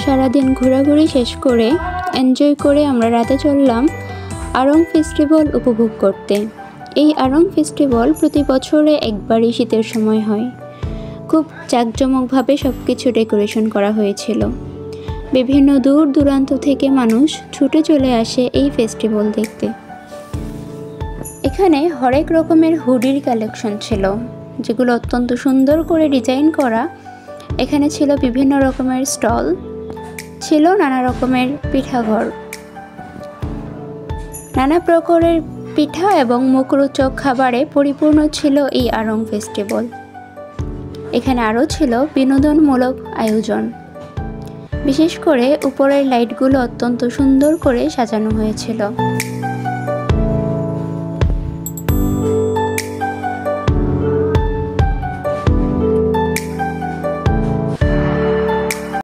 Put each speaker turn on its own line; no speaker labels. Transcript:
সারাদিন ঘোরাঘুরি শেষ করে এনজয় করে আমরা রাতে চললাম আড়ং ফেস্টিভ্যাল উপভোগ করতে। এই আড়ং ফেস্টিভ্যাল প্রতি বছরে একবারই শীতের সময় হয়। খুব জাঁকজমকভাবে সব কিছু ডেকোরেশন করা হয়েছিল। বিভিন্ন দূর দূরান্ত থেকে মানুষ ছুটে চলে আসে এই ফেস্টিভ্যাল দেখতে। এখানে হরেক রকমের হুডির কালেকশন ছিল, যেগুলো অত্যন্ত সুন্দর করে ডিজাইন করা। এখানে ছিল বিভিন্ন রকমের স্টল, ছিল নানা রকমের পিঠাঘর, নানা প্রকারের পিঠা এবং মুখরোচক খাবারে পরিপূর্ণ ছিল এই আড়ং ফেস্টিভ্যাল। এখানে আরও ছিল বিনোদনমূলক আয়োজন। বিশেষ করে উপরের লাইটগুলো অত্যন্ত সুন্দর করে সাজানো হয়েছিল।